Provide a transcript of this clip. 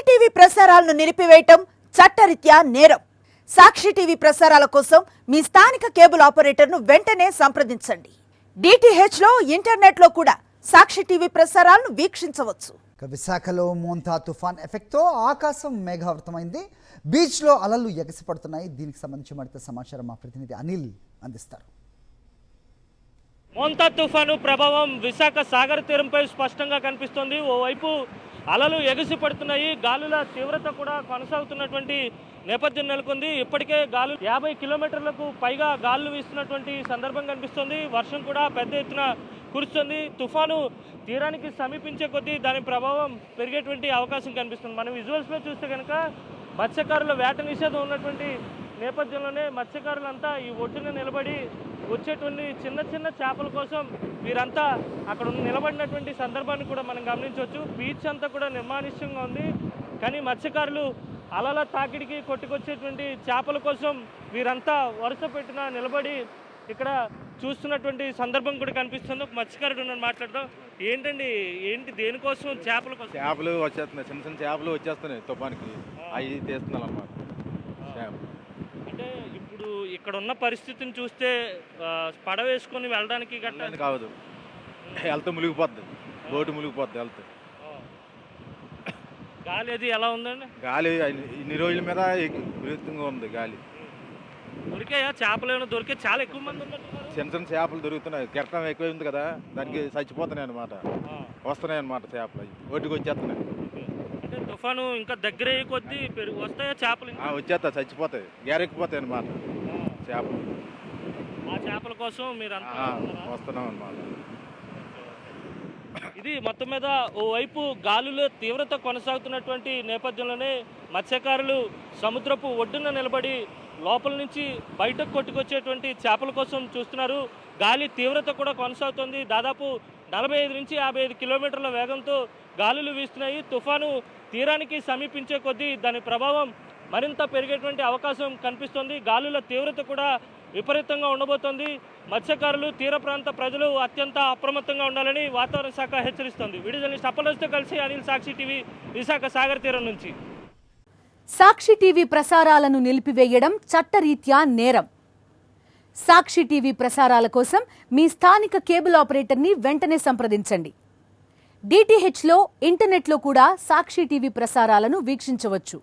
TV ప్రసారాలను నిలిపివేయటం చట్టరీత్యా నేరం. సాక్షి టీవీ ప్రసారాల కోసం మీ స్థానిక కేబుల్ ఆపరేటర్ను వెంటనే సంప్రదించండి. DTH లో ఇంటర్నెట్ లో కూడా సాక్షి టీవీ ప్రసారాలను వీక్షించవచ్చు. విశాఖలో మోంతా తుఫాన్ ఎఫెక్ట్తో ఆకాశం మేఘావృతమైంది. బీచ్లో అలలు ఎగసిపడుతున్నాయి. దీనికి సంబంధించి మరింత సమాచారం మా ప్రతినిధి అనిల్ అందిస్తారు. మోంతా తుఫాను ప్రభావం విశాఖ సాగర్ తీరంపై స్పష్టంగా కనిపిస్తోంది. ఓవైపు అలలు ఎగసి పడుతున్నాయి, గాలుల తీవ్రత కూడా కొనసాగుతున్నటువంటి నేపథ్యం నెలకొంది. ఇప్పటికే గాలు 50 కిలోమీటర్లకు పైగా గాలులు వీస్తున్నటువంటి సందర్భం కనిపిస్తోంది. వర్షం కూడా పెద్ద ఎత్తున కురుస్తుంది. తుఫాను తీరానికి సమీపించే కొద్దీ దాని ప్రభావం పెరిగేటువంటి అవకాశం కనిపిస్తుంది. మనం విజువల్స్లో చూస్తే కనుక మత్స్యకారుల వేట నిషేధం ఉన్నటువంటి నేపథ్యంలోనే మత్స్యకారులంతా ఈ ఒడ్డున నిలబడి వచ్చేటువంటి చిన్న చిన్న చేపల కోసం వీరంతా అక్కడ నిలబడినటువంటి సందర్భాన్ని కూడా మనం గమనించవచ్చు. బీచ్ అంతా కూడా నిర్మానుష్యంగా ఉంది, కానీ మత్స్యకారులు అలల తాకిడికి కొట్టుకొచ్చేటువంటి చేపల కోసం వీరంతా వరుస పెట్టిన నిలబడి ఇక్కడ చూస్తున్నటువంటి సందర్భం కూడా కనిపిస్తుంది. ఒక మత్స్యకారుడు నన్ను మాట్లాడదాం. ఏంటి దేనికోసం? చేపల కోసం. చేపలు వచ్చేస్తున్నాయి, చిన్న చిన్న చేపలు వచ్చేస్తున్నాయి తుఫానికి, అవి తీస్తున్నారు అన్నమాట. అంటే ఇప్పుడు ఇక్కడ ఉన్న పరిస్థితిని చూస్తే పడవ వేసుకొని వెళ్ళడానికి కావదు, వెళ్తే మునిగిపోద్ది, బోటు మునిగిపోద్ది వెళ్తే. గాలి అది ఎలా ఉందండి? గాలి ఇన్ని రోజుల మీద విపరీతంగా ఉంది గాలి. దొరికాయా చేపలు? ఏమైనా దొరికే? చాలా ఎక్కువ మంది ఉన్నట్టున్నారు. చిన్న చిన్న చేపలు దొరుకుతున్నాయి, కెరటం ఎక్కువ ఉంది కదా, దానికి చచ్చిపోతున్నాయి అనమాట. వస్తున్నాయి అనమాట చేపలు, ఒడ్డుకు వచ్చేస్తున్నాయి. అంటే తుఫాను ఇంకా దగ్గర అయ్యే కొద్దీ వస్తాయా చేపలు? వచ్చేస్తా, చచ్చిపోతాయి, గేరెక్కిపోతాయి అనమాట చేపలు. ఆ చేపల కోసం మీరు వస్తున్నాం అనమాట. ఇది మొత్తం మీద ఓవైపు గాలుల తీవ్రత కొనసాగుతున్నటువంటి నేపథ్యంలోనే మత్స్యకారులు సముద్రపు ఒడ్డున నిలబడి లోపల నుంచి బయటకు కొట్టుకొచ్చేటువంటి చేపల కోసం చూస్తున్నారు. గాలి తీవ్రత కూడా కొనసాగుతుంది. దాదాపు 45 నుంచి 55 కిలోమీటర్ల వేగంతో గాలులు వీస్తున్నాయి. తుఫాను తీరానికి సమీపించే కొద్దీ దాని ప్రభావం మరింత పెరిగేటువంటి అవకాశం కనిపిస్తోంది. గాలుల తీవ్రత కూడా విపరీతంగా ఉండబోతోంది. మత్స్యకారులు, తీర ప్రాంత ప్రజలు అత్యంత అప్రమత్తంగా ఉండాలని వాతావరణ శాఖ హెచ్చరిస్తోంది. వీడియో జర్నలిస్ట్ అప్పలరాజుతో కలిసి అనిల్, సాక్షి టీవీ, విశాఖ సాగర్ తీరం నుంచి. సాక్షి టీవీ ప్రసారాలను నిలిపివేయడం చట్టరీత్యా నేరం. సాక్షి టీవీ ప్రసారాల కోసం మీ స్థానిక కేబుల్ ఆపరేటర్ని వెంటనే సంప్రదించండి. DTH లో ఇంటర్నెట్లో కూడా సాక్షి టీవీ ప్రసారాలను వీక్షించవచ్చు.